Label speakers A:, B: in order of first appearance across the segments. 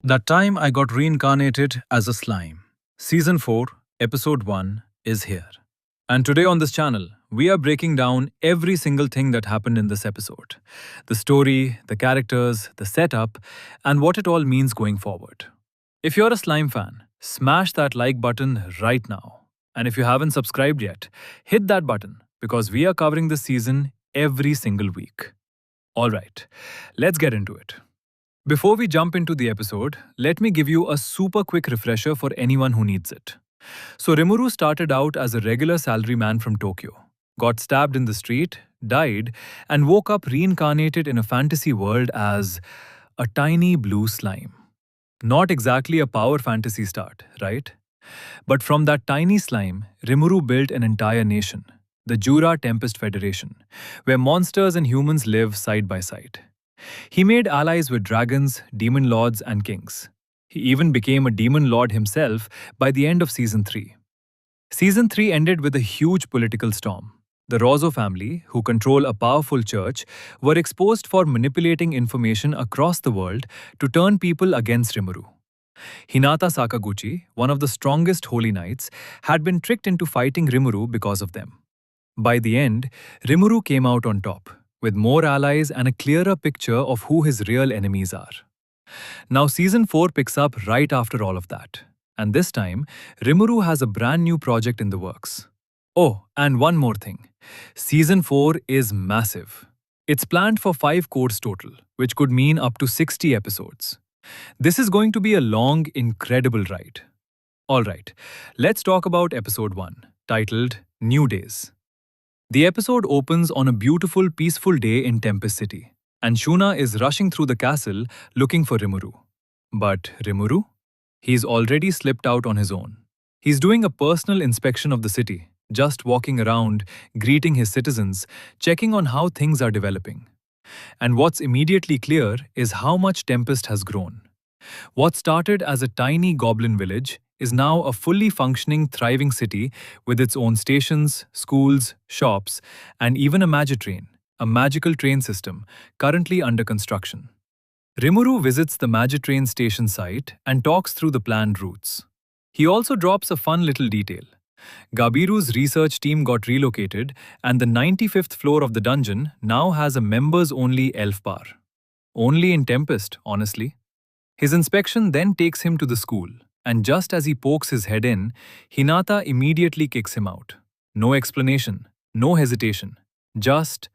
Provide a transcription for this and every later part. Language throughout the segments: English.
A: That Time I Got Reincarnated as a Slime. Season 4, Episode 1 is here. And today on this channel, we are breaking down every single thing that happened in this episode: the story, the characters, the setup, and what it all means going forward. If you're a Slime fan, smash that like button right now. And if you haven't subscribed yet, hit that button because we are covering this season every single week. Alright, let's get into it. Before we jump into the episode, let me give you a super quick refresher for anyone who needs it. So, Rimuru started out as a regular salaryman from Tokyo, got stabbed in the street, died, and woke up reincarnated in a fantasy world as a tiny blue slime. Not exactly a power fantasy start, right? But from that tiny slime, Rimuru built an entire nation, the Jura Tempest Federation, where monsters and humans live side by side. He made allies with dragons, demon lords, and kings. He even became a demon lord himself by the end of Season 3. Season 3 ended with a huge political storm. The Rozo family, who control a powerful church, were exposed for manipulating information across the world to turn people against Rimuru. Hinata Sakaguchi, one of the strongest holy knights, had been tricked into fighting Rimuru because of them. By the end, Rimuru came out on top, with more allies and a clearer picture of who his real enemies are. Now Season 4 picks up right after all of that. And this time, Rimuru has a brand new project in the works. Oh, and one more thing. Season 4 is massive. It's planned for 5 course total, which could mean up to 60 episodes. This is going to be a long, incredible ride. Alright, let's talk about episode 1, titled New Days. The episode opens on a beautiful, peaceful day in Tempest City, and Shuna is rushing through the castle looking for Rimuru. But Rimuru? He's already slipped out on his own. He's doing a personal inspection of the city, just walking around, greeting his citizens, checking on how things are developing. And what's immediately clear is how much Tempest has grown. What started as a tiny goblin village is now a fully functioning, thriving city with its own stations, schools, shops, and even a Magitrain, a magical train system, currently under construction. Rimuru visits the Magitrain station site and talks through the planned routes. He also drops a fun little detail. Gabiru's research team got relocated, and the 95th floor of the dungeon now has a members-only elf bar. Only in Tempest, honestly. His inspection then takes him to the school, and just as he pokes his head in, Hinata immediately kicks him out. No explanation, no hesitation, just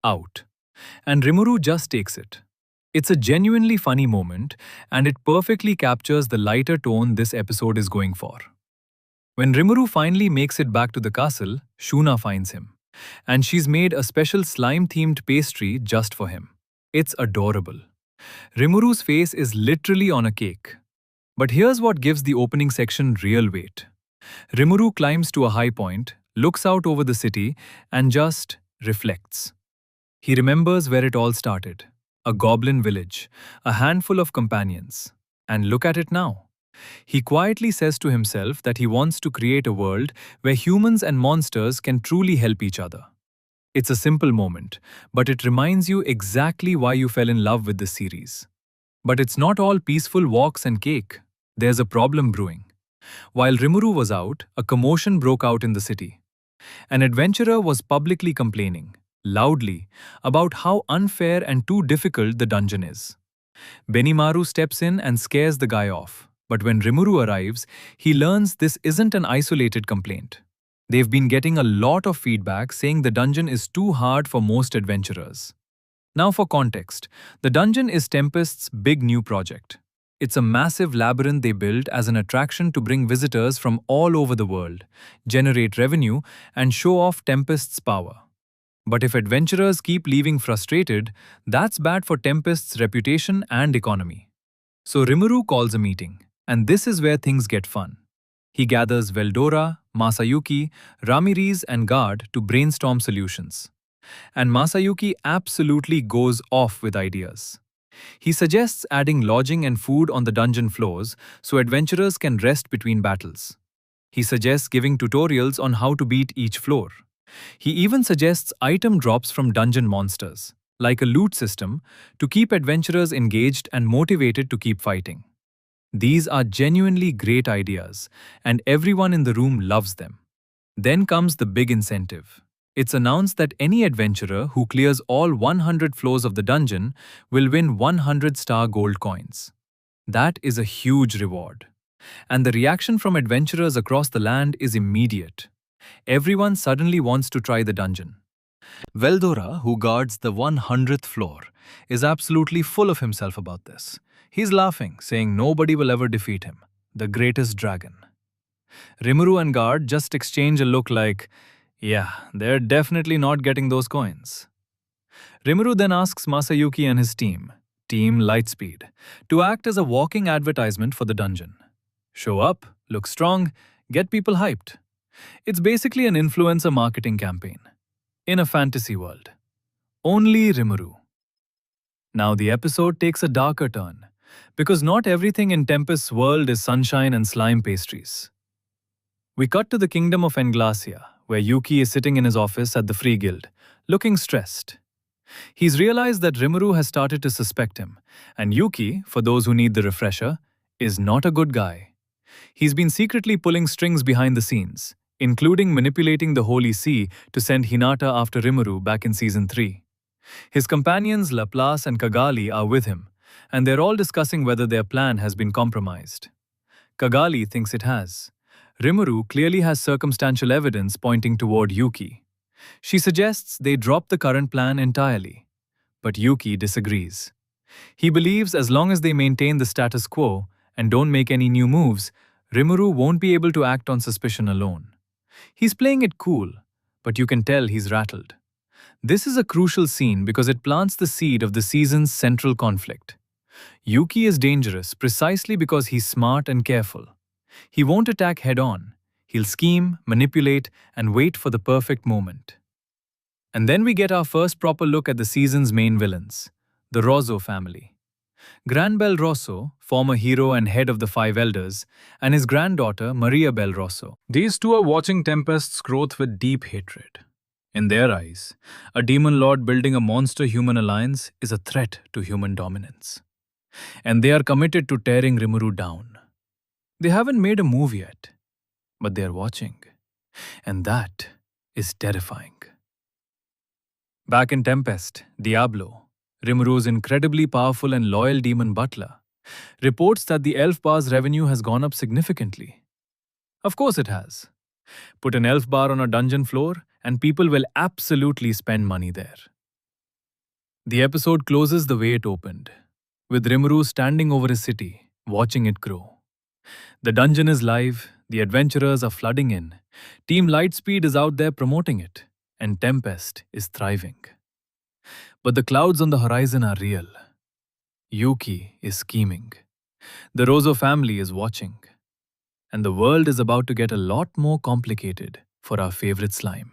A: out. And Rimuru just takes it. It's a genuinely funny moment, and it perfectly captures the lighter tone this episode is going for. When Rimuru finally makes it back to the castle, Shuna finds him, and she's made a special slime-themed pastry just for him. It's adorable. Rimuru's face is literally on a cake. But here's what gives the opening section real weight. Rimuru climbs to a high point, looks out over the city, and just reflects. He remembers where it all started. A goblin village, a handful of companions. And look at it now. He quietly says to himself that he wants to create a world where humans and monsters can truly help each other. It's a simple moment, but it reminds you exactly why you fell in love with this series. But it's not all peaceful walks and cake. There's a problem brewing. While Rimuru was out, a commotion broke out in the city. An adventurer was publicly complaining, loudly, about how unfair and too difficult the dungeon is. Benimaru steps in and scares the guy off, but when Rimuru arrives, he learns this isn't an isolated complaint. They've been getting a lot of feedback saying the dungeon is too hard for most adventurers. Now for context, the dungeon is Tempest's big new project. It's a massive labyrinth they built as an attraction to bring visitors from all over the world, generate revenue, and show off Tempest's power. But if adventurers keep leaving frustrated, that's bad for Tempest's reputation and economy. So Rimuru calls a meeting, and this is where things get fun. He gathers Veldora, Masayuki, Ramirez, and Guard to brainstorm solutions. And Masayuki absolutely goes off with ideas. He suggests adding lodging and food on the dungeon floors so adventurers can rest between battles. He suggests giving tutorials on how to beat each floor. He even suggests item drops from dungeon monsters, like a loot system, to keep adventurers engaged and motivated to keep fighting. These are genuinely great ideas, and everyone in the room loves them. Then comes the big incentive. It's announced that any adventurer who clears all 100 floors of the dungeon will win 100-star gold coins. That is a huge reward. And the reaction from adventurers across the land is immediate. Everyone suddenly wants to try the dungeon. Veldora, who guards the 100th floor, is absolutely full of himself about this. He's laughing, saying nobody will ever defeat him, the greatest dragon. Rimuru and Guard just exchange a look like, yeah, they're definitely not getting those coins. Rimuru then asks Masayuki and his team, Team Lightspeed, to act as a walking advertisement for the dungeon. Show up, look strong, get people hyped. It's basically an influencer marketing campaign. In a fantasy world. Only Rimuru. Now the episode takes a darker turn, because not everything in Tempest's world is sunshine and slime pastries. We cut to the kingdom of Englacia, where Yuki is sitting in his office at the Free Guild, looking stressed. He's realized that Rimuru has started to suspect him, and Yuki, for those who need the refresher, is not a good guy. He's been secretly pulling strings behind the scenes, including manipulating the Holy See to send Hinata after Rimuru back in Season 3. His companions Laplace and Kagali are with him, and they're all discussing whether their plan has been compromised. Kagali thinks it has. Rimuru clearly has circumstantial evidence pointing toward Yuki. She suggests they drop the current plan entirely. But Yuki disagrees. He believes as long as they maintain the status quo and don't make any new moves, Rimuru won't be able to act on suspicion alone. He's playing it cool, but you can tell he's rattled. This is a crucial scene because it plants the seed of the season's central conflict. Yuki is dangerous precisely because he's smart and careful. He won't attack head-on. He'll scheme, manipulate, and wait for the perfect moment. And then we get our first proper look at the season's main villains, the Rosso family. Granbel Rosso, former hero and head of the Five Elders, and his granddaughter Maria Bel Rosso. These two are watching Tempest's growth with deep hatred. In their eyes, a demon lord building a monster-human alliance is a threat to human dominance. And they are committed to tearing Rimuru down. They haven't made a move yet, but they are watching. And that is terrifying. Back in Tempest, Diablo, Rimuru's incredibly powerful and loyal demon butler, reports that the elf bar's revenue has gone up significantly. Of course it has. Put an elf bar on a dungeon floor and people will absolutely spend money there. The episode closes the way it opened, with Rimuru standing over his city, watching it grow. The dungeon is live, the adventurers are flooding in, Team Lightspeed is out there promoting it, and Tempest is thriving. But the clouds on the horizon are real. Yuki is scheming. The Rosso family is watching. And the world is about to get a lot more complicated for our favorite slime.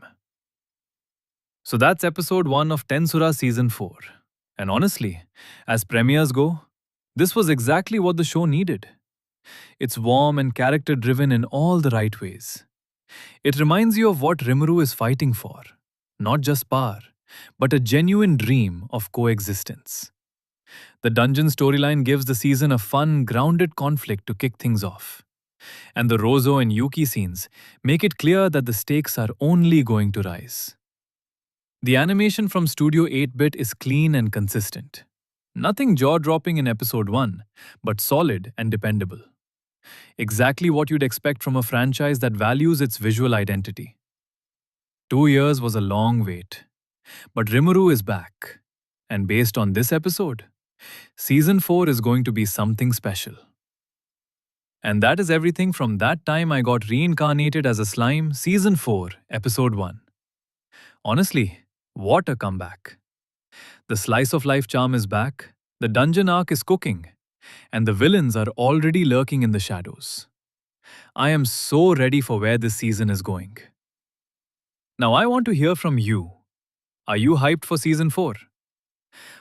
A: So that's episode 1 of Tensura Season 4. And honestly, as premieres go, this was exactly what the show needed. It's warm and character-driven in all the right ways. It reminds you of what Rimuru is fighting for. Not just power, but a genuine dream of coexistence. The dungeon storyline gives the season a fun, grounded conflict to kick things off. And the Rosso and Yuki scenes make it clear that the stakes are only going to rise. The animation from Studio 8-bit is clean and consistent. Nothing jaw-dropping in episode 1, but solid and dependable. Exactly what you'd expect from a franchise that values its visual identity. 2 years was a long wait. But Rimuru is back. And based on this episode, Season 4 is going to be something special. And that is everything from That Time I Got Reincarnated as a Slime, Season 4, Episode 1. Honestly, what a comeback. The slice of life charm is back, the dungeon arc is cooking, and the villains are already lurking in the shadows. I am so ready for where this season is going. Now I want to hear from you. Are you hyped for Season 4?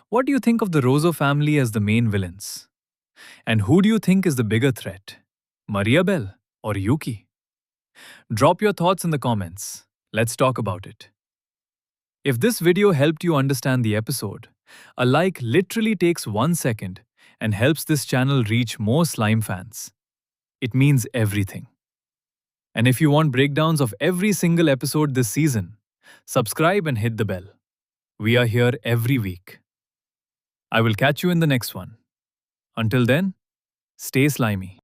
A: What do you think of the Rosso family as the main villains? And who do you think is the bigger threat? Maria Bel or Yuki? Drop your thoughts in the comments. Let's talk about it. If this video helped you understand the episode, a like literally takes 1 second and helps this channel reach more slime fans. It means everything. And if you want breakdowns of every single episode this season, subscribe and hit the bell. We are here every week. I will catch you in the next one. Until then, stay slimy.